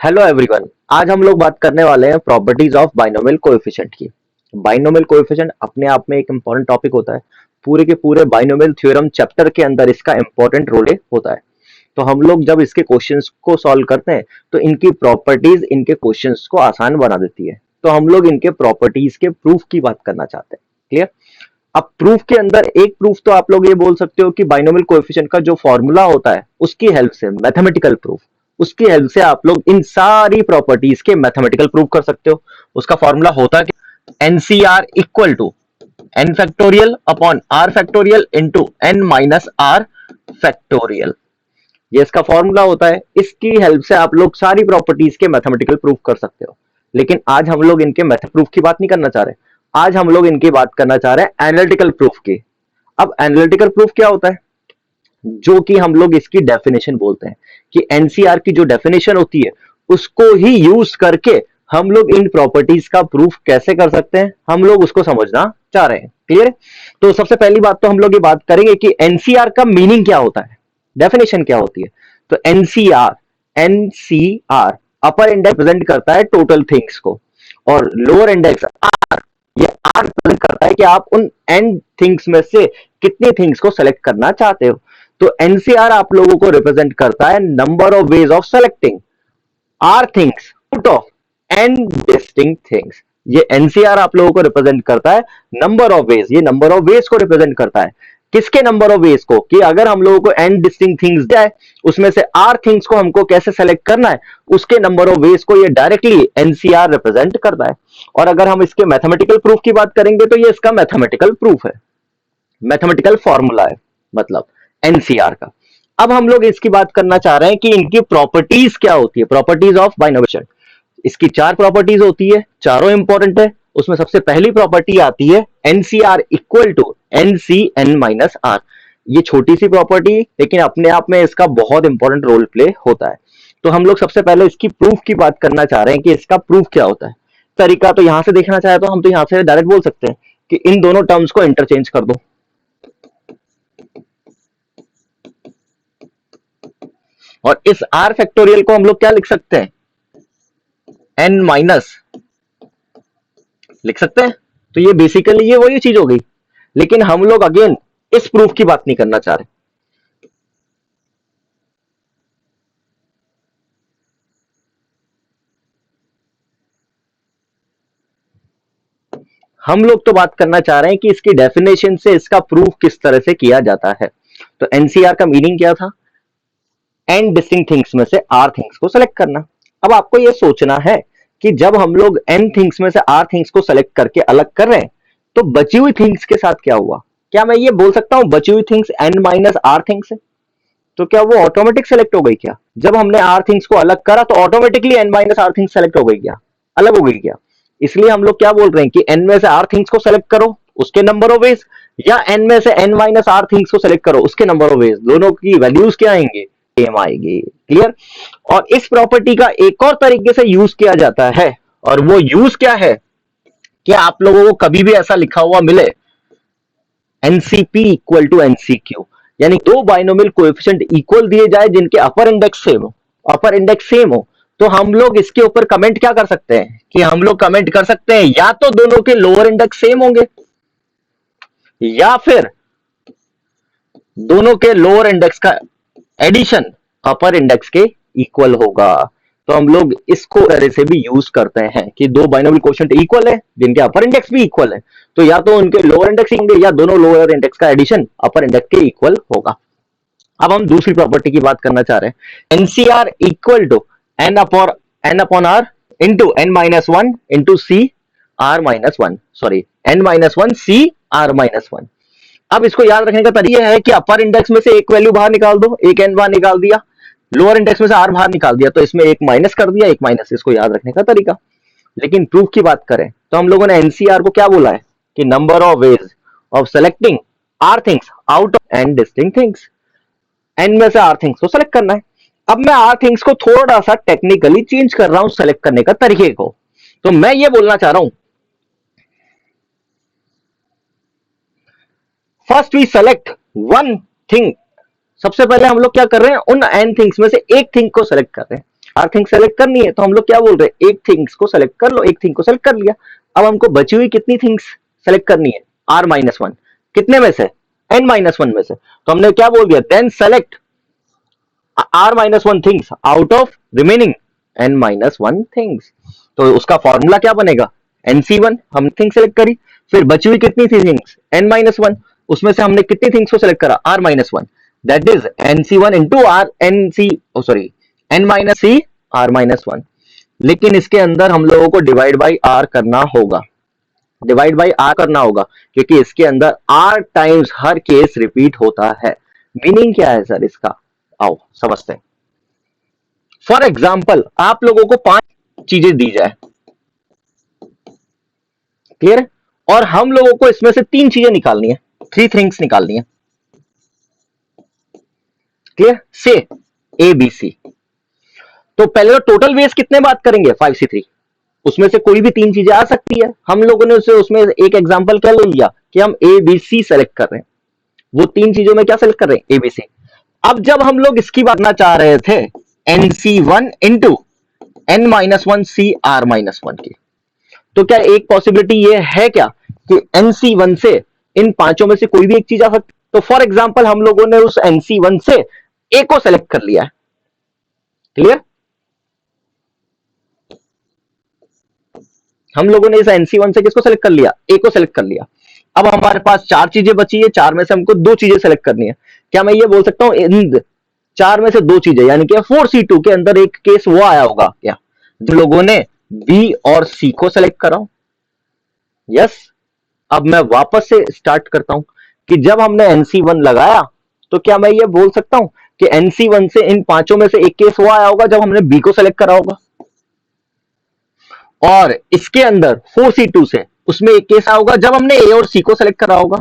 Hello everyone. आज हम लोग बात करने वाले हैं प्रॉपर्टीज ऑफ बाइनोमियल कोएफिशिएंट की। बाइनोमियल कोएफिशिएंट अपने आप में एक इंपॉर्टेंट टॉपिक होता है। पूरे के पूरे बाइनोमियल थ्योरम चैप्टर के अंदर इसका इंपॉर्टेंट रोल होता है। तो हम लोग जब इसके क्वेश्चंस को सॉल्व करते हैं तो इनकी प्रॉपर्टीज इनके क्वेश्चंस को आसान बना देती है। तो हम लोग इनके प्रॉपर्टीज के प्रूफ की बात करना चाहते हैं। क्लियर? अब प्रूफ के अंदर एक प्रूफ तो आप लोग ये बोल सकते हो कि बाइनोमियल कोएफिशिएंट का जो फॉर्मूला होता है उसकी हेल्प से, मैथमेटिकल प्रूफ, उसकी हेल्प से आप लोग इन सारी प्रॉपर्टीज के मैथमेटिकल प्रूफ कर सकते हो। उसका फॉर्मूला होता है NCR equal to n factorial upon r factorial into n minus r factorial. ये इसका फॉर्मूला होता है। इसकी हेल्प से आप लोग सारी प्रॉपर्टीज के मैथमेटिकल प्रूफ कर सकते हो। लेकिन आज हम लोग इनके मैथ प्रूफ की बात नहीं करना चाह रहे। आज हम लोग इनकी बात करना चाह रहे हैं एनालिटिकल प्रूफ की। अब एनालिटिकल प्रूफ क्या होता है? जो कि हम लोग इसकी डेफिनेशन बोलते हैं कि एनसीआर की जो डेफिनेशन होती है उसको ही यूज करके हम लोग इन प्रॉपर्टीज का प्रूफ कैसे कर सकते हैं, हम लोग उसको समझना चाह रहे हैं। क्लियर? तो सबसे पहली बात तो हम लोग ये बात करेंगे कि एनसीआर का मीनिंग क्या होता है, डेफिनेशन क्या होती है। तो एनसीआर अपर इंडेक्स प्रेजेंट करता है टोटल थिंग्स को, और लोअर इंडेक्स ये आर प्रेजेंट करता है कि आप उन एन थिंग्स में से कितनी थिंग्स को सेलेक्ट करना चाहते हो। तो एनसीआर आप लोगों को रिप्रेजेंट करता है number of ways of selecting r things out of n distinct things. ये एनसीआर आप लोगों को रिप्रेजेंट करता है नंबर ऑफ वेज। ये नंबर ऑफ वेज को रिप्रेजेंट करता है। किसके नंबर ऑफ वेज को? कि अगर हम लोगों को एन डिस्टिंक्ट थिंग्स दिया है उसमें से आर थिंग्स को हमको कैसे सेलेक्ट करना है, उसके नंबर ऑफ वेज को ये डायरेक्टली एनसीआर रिप्रेजेंट करता है। और अगर हम इसके मैथमेटिकल प्रूफ की बात करेंगे तो ये इसका मैथमेटिकल प्रूफ है, मैथमेटिकल फॉर्मूला है, मतलब एनसीआर का। अब हम लोग इसकी बात करना चाह रहे हैं कि इनकी प्रॉपर्टीज क्या होती है, प्रॉपर्टीज ऑफ बाइनोमियल। इसकी चार प्रॉपर्टीज होती है, चारों इंपॉर्टेंट है। उसमें सबसे पहली प्रॉपर्टी आती है NCR equal to NC n minus r. ये छोटी सी प्रॉपर्टी लेकिन अपने आप में इसका बहुत इंपॉर्टेंट रोल प्ले होता है। तो हम लोग सबसे पहले इसकी प्रूफ की बात करना चाह रहे हैं कि इसका प्रूफ क्या होता है। तरीका तो यहां से देखना चाहे तो हम तो यहां से डायरेक्ट बोल सकते हैं कि इन दोनों टर्म्स को इंटरचेंज कर दो। और इस आर फैक्टोरियल को हम लोग क्या लिख सकते हैं? एन माइनस लिख सकते हैं। तो ये बेसिकली ये वही चीज हो गई। लेकिन हम लोग अगेन इस प्रूफ की बात नहीं करना चाह रहे। हम लोग तो बात करना चाह रहे हैं कि इसकी डेफिनेशन से इसका प्रूफ किस तरह से किया जाता है। तो एनसीआर का मीनिंग क्या था? एन डिस्टिंक्ट थिंग्स में से आर थिंग्स को सेलेक्ट करना। अब आपको यह सोचना है कि जब हम लोग एन थिंग्स में से आर थिंग्स को सेलेक्ट करके अलग कर रहे हैं तो बची हुई थिंग्स के साथ क्या हुआ? क्या मैं ये बोल सकता हूं बची हुई things n minus r things है? तो क्या वो ऑटोमेटिक सेलेक्ट हो गई क्या? जब हमने आर थिंग्स को अलग करा तो automatically n minus r things select हो गई क्या? अलग हो गई क्या? इसलिए हम लोग क्या बोल रहे हैं कि एन में से आर थिंग्स को सेलेक्ट करो उसके नंबर ऑफ वेज, या एन में से एन माइनस आर थिंग्स को सेलेक्ट करो उसके नंबर ऑफ वेज, दोनों की वैल्यूज क्या आएंगे? सेम आएगी। क्लियर? और इस प्रॉपर्टी का एक और तरीके से यूज किया जाता है, और वो यूज क्या है कि आप लोगों को कभी भी ऐसा लिखा हुआ मिले एनसीपी इक्वल टू एनसीक्यू, यानी दो बाइनोमियल कोएफिशिएंट इक्वल दिए जाए जिनके अपर इंडेक्स सेम हो, अपर इंडेक्स सेम हो, तो हम लोग इसके ऊपर कमेंट क्या कर सकते हैं कि हम लोग कमेंट कर सकते हैं या तो दोनों के लोअर इंडेक्स सेम होंगे या फिर दोनों के लोअर इंडेक्स का एडिशन अपर इंडेक्स के इक्वल होगा। तो हम लोग इसको तरह से भी यूज करते हैं कि दो बाइनोमियल कोएफिशिएंट इक्वल है जिनके अपर इंडेक्स भी इक्वल है, तो या तो उनके लोअर इंडेक्स होंगे या दोनों लोअर इंडेक्स का एडिशन अपर इंडेक्स के इक्वल होगा। अब हम दूसरी प्रॉपर्टी की बात करना चाह रहे हैं NCR equal to n upon r into n minus one into C r minus one, sorry n minus one C r minus one. अब इसको याद रखने का तरीका है कि अपर इंडेक्स में से एक वैल्यू बाहर निकाल दो, एक एन बाहर निकाल दिया, लोअर इंडेक्स में से आर बाहर निकाल दिया, तो इसमें एक माइनस कर दिया, एक माइनस, इसको याद रखने का तरीका। लेकिन प्रूफ की बात करें तो हम लोगों ने एनसीआर को क्या बोला है कि number of ways of selecting r things out of n distinct things. N में से आर थिंग्स को सेलेक्ट करना है। अब मैं आर थिंग्स को थोड़ा सा टेक्निकली चेंज कर रहा हूं सेलेक्ट करने का तरीके को। तो मैं ये बोलना चाह रहा हूं first we select one thing. सबसे पहले हम लोग क्या कर रहे हैं, उन एन थिंग्स में से एक थिंग को सेलेक्ट कर रहे हैं। आर थिंग सेलेक्ट करनी है, तो हम लोग क्या बोल रहे हैं, एक थिंग्स को सेलेक्ट कर लो, एक थिंग को सेलेक्ट कर लिया। अब हमको बची हुई कितनी थिंग्स सेलेक्ट करनी है, आर माइनस वन, कितने में से, एन माइनस वन में से। तो हमने क्या बोल दिया, then select r minus one things out of remaining n minus one things. तो उसका फॉर्मूला क्या बनेगा, NC1 हम थिंग सेलेक्ट करी, फिर बची हुई कितनी थी थिंग्स, n माइनस वन, उसमें से हमने कितनी थिंग्स को सेलेक्ट करा, r minus one, that is NC1 into r n C, sorry n minus C r minus one. लेकिन इसके अंदर हम लोगों को डिवाइड बाई r करना होगा, डिवाइड बाई r करना होगा, क्योंकि इसके अंदर r टाइम्स हर केस रिपीट होता है। मीनिंग क्या है सर इसका, आओ समझते हैं। फॉर एग्जाम्पल आप लोगों को 5 चीजें दी जाए, क्लियर है, और हम लोगों को इसमें से 3 चीजें निकालनी है, 3 थिंग्स निकालनी है, क्लियर, से ए बी सी। तो पहले तो टोटल वेज कितने बात करेंगे, 5C3, उसमें से कोई भी 3 चीजें आ सकती है। हम लोगों ने उसे उसमें एक एग्जांपल क्या ले लिया कि हम ए बी सी सेलेक्ट कर रहे हैं, वो 3 चीजों में क्या सेलेक्ट कर रहे हैं, ए बी सी। अब जब हम लोग इसकी बात करना चाह रहे थे NC1 into n minus one C r minus one की, तो क्या एक पॉसिबिलिटी ये है क्या कि NC1 से इन 5 में से कोई भी एक चीज आ सकती। तो फॉर एग्जांपल हम लोगों ने उस NC1 से ए को सेलेक्ट कर लिया है, क्लियर, हम लोगों ने इस NC1 से किसको सेलेक्ट कर लिया, ए को सेलेक्ट कर लिया। अब हमारे पास 4 चीजें बची है, 4 में से हमको 2 चीजें सेलेक्ट करनी है। क्या मैं ये बोल सकता हूं इन 4 में से 2 चीजें, यानी कि 4C2 के अंदर एक केस वो आया होगा क्या, जो लोगों ने बी और सी को सेलेक्ट करा हो। यस, अब मैं वापस से स्टार्ट करता हूं कि जब हमने NC1 लगाया, तो क्या मैं ये बोल सकता हूं कि NC1 से इन 5 में से एक केस वो आया होगा जब हमने बी को सेलेक्ट करा होगा, और इसके अंदर 4C2 से उसमें एक केस आया होगा जब हमने ए और सी को सेलेक्ट करा होगा।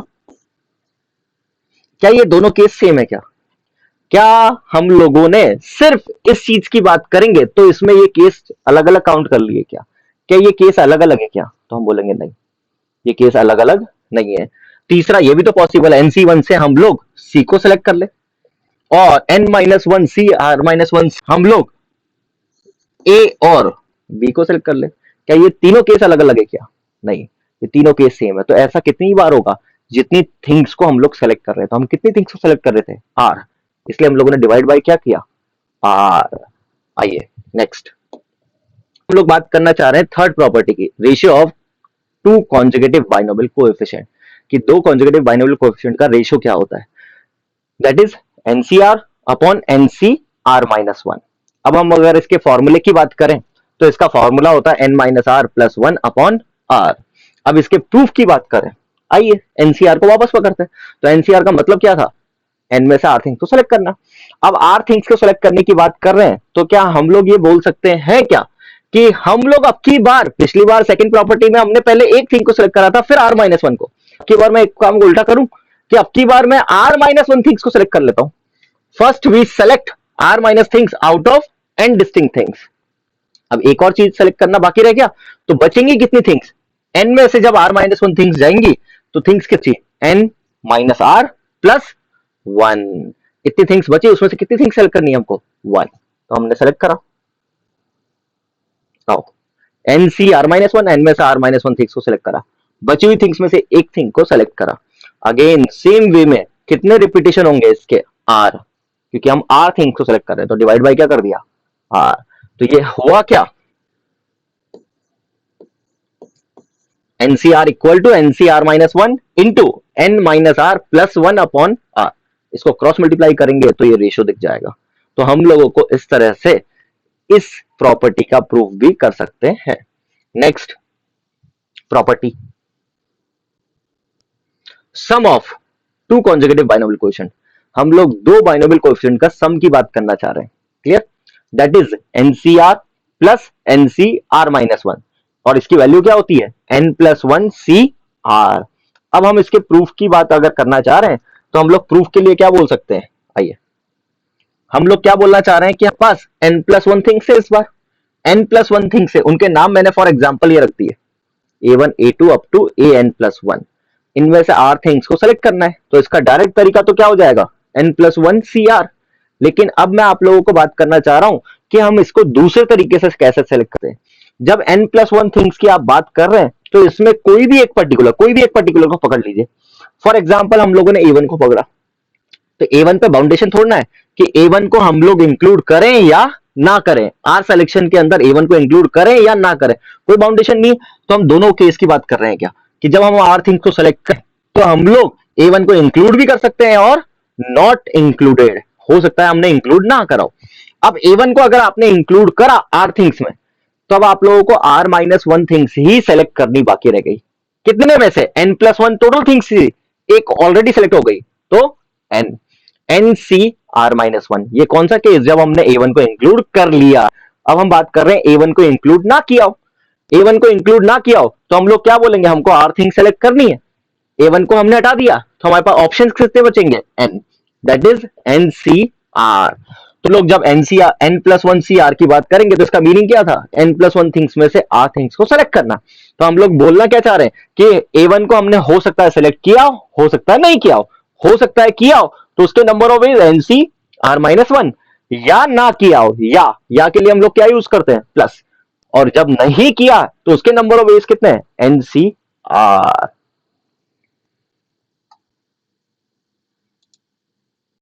क्या ये दोनों केस सेम है क्या, क्या हम लोगों ने सिर्फ इस चीज की बात करेंगे तो इसमें ये केस अलग अलग काउंट कर लिए क्या, क्या ये केस अलग अलग है क्या, तो हम बोलेंगे नहीं, ये केस अलग अलग नहीं है। तीसरा ये भी तो पॉसिबल है, NC1 से हम लोग सी को सेलेक्ट कर ले, और n minus one C r minus one हम लोग ए और बी को सेलेक्ट कर ले। क्या ये तीनों केस अलग अलग है क्या, नहीं, ये तीनों केस सेम है। तो ऐसा कितनी बार होगा, जितनी थिंग्स को हम लोग सेलेक्ट कर रहे हैं। तो हम कितनी थिंग्स को सेलेक्ट कर रहे थे, आर, इसलिए हम लोगों ने डिवाइड बाय क्या किया, आर। आइए नेक्स्ट, हम लोग बात करना चाह रहे हैं थर्ड प्रॉपर्टी की, ratio of 2 conjugative binomial coefficient, कि 2 कॉन्जुगेटिव बाइनोमियल कोएफिशिएंट का रेशियो क्या होता है, that is NCR upon NCR minus one. अब हम अगर इसके फॉर्मूले की बात करें तो इसका फॉर्मूला होता है n minus r plus one upon r. अब इसके प्रूफ की बात करें, आइए NCR को वापस पकड़ते हैं। तो NCR का मतलब क्या था, n में से r थिंग्स को सेलेक्ट करना। अब r थिंग्स को सेलेक्ट करने की बात कर रहे हैं, तो क्या हम लोग ये बोल सकते हैं क्या कि हम लोग अब की बार, पिछली बार सेकंड प्रॉपर्टी में हमने पहले एक थिंग को सेलेक्ट करा था फिर r माइनस वन को, अब की बार मैं एक काम को उल्टा करूं कि अब की बार मैं r माइनस वन थिंग्स को सेलेक्ट कर लेता हूं। First we select r minus things out of n distinct things. अब एक और चीज सेलेक्ट करना बाकी रह गया, तो बचेंगी कितनी थिंग्स, n में से जब r माइनस वन थिंग्स जाएंगी तो थिंग्स कितनी, n minus r plus one, इतनी थिंग्स बची, उसमें से कितनी थिंग्स सेलेक्ट करनी है हमको, वन। तो हमने सेलेक्ट करा, आओ n C r minus one, n में से r माइनस वन थिंग्स को सेलेक्ट करा, बची हुई थिंग्स में से एक थिंग को सेलेक्ट करा। अगेन सेम वे में कितने रिपीटेशन होंगे इसके, r, क्योंकि हम r थिंग्स को सेलेक्ट कर रहे हैं, तो डिवाइड बाय क्या कर दिया, r। तो ये हुआ क्या, NCR equal to NCR minus one into n minus r plus one upon r। इसको क्रॉस मल्टीप्लाई करेंगे तो ये रेशियो दिख जाएगा। तो हम लोगों को इस तरह से इस प्रॉपर्टी का प्रूफ भी कर सकते हैं। Next property, sum of 2 conjugative binomial coefficient. हम लोग 2 बाइनोमियल कोएफिशिएंट का सम की बात करना चाह रहे हैं, clear, that is NCR plus NCR minus one, और इसकी वैल्यू क्या होती है, n प्लस वन CR। अब हम इसके प्रूफ की बात अगर करना चाह रहे हैं तो हम लोग प्रूफ के लिए क्या बोल सकते हैं, आइए हम लोग क्या बोलना चाह रहे हैं कि हमारे पास n प्लस वन थिंग्स है। इस बार n प्लस वन थिंग्स है, उनके नाम मैंने फॉर एग्जाम्पल ये रख दिए, A1 A2 up to AN plus one. इनमें से r थिंग्स को सेलेक्ट करना है, तो इसका डायरेक्ट तरीका तो क्या हो जाएगा, n प्लस वन CR। लेकिन अब मैं आप लोगों को बात करना चाह रहा हूं कि हम इसको दूसरे तरीके से कैसे सेलेक्ट करते हैं। जब n+1 थिंग्स की आप बात कर रहे हैं तो इसमें कोई भी एक पर्टिकुलर को पकड़ लीजिए। फॉर एग्जाम्पल हम लोगों ने A1 को पकड़ा, तो A1 पे बाउंडेशन थोड़ना है कि A1 को हम लोग इंक्लूड करें या ना करें, आर सिलेक्शन के अंदर A1 को इंक्लूड करें या ना करें, कोई बाउंडेशन नहीं। तो हम दोनों केस की बात कर रहे हैं क्या, कि जब हम आर थिंग्स को सेलेक्ट करें तो हम लोग A1 को इंक्लूड भी कर सकते हैं और नॉट इंक्लूडेड हो सकता है हमने इंक्लूड ना करा हो। अब A1 को अगर आपने इंक्लूड करा आर थिंग्स में, तो अब आप लोगों को R-1 थिंग्स ही सेलेक्ट करनी बाकी रह गई। कितने में से n+1 टोटल थिंग्स थी, एक ऑलरेडी सेलेक्ट हो गई, तो n NC R-1। ये कौन सा केस, जब हमने A1 को इंक्लूड कर लिया। अब हम बात कर रहे हैं A1 को इंक्लूड ना किया हो, A1 को इंक्लूड ना किया हो तो हम लोग क्या बोलेंगे, हमको R थिंग सेलेक्ट करनी है, A1 को हमने हटा दिया तो हमारे पास ऑप्शंस कितने बचेंगे, n, दैट इज NCR। तो लोग जब NCR n+1 CR की बात करेंगे तो इसका मीनिंग क्या था, n+1 थिंग्स में से R थिंग्स को सेलेक्ट करना। तो हम लोग बोलना क्या चाह रहे हैं कि A1 को हमने हो सकता है सेलेक्ट किया हो सकता है नहीं किया हो सकता है किया हो, तो उसके नंबर ऑफ इज NCR-1, या ना किया हो, या के लिए हम लोग क्या यूज करते हैं, प्लस। और जब नहीं किया तो उसके नंबर ऑफ एज कितने हैं, NCR।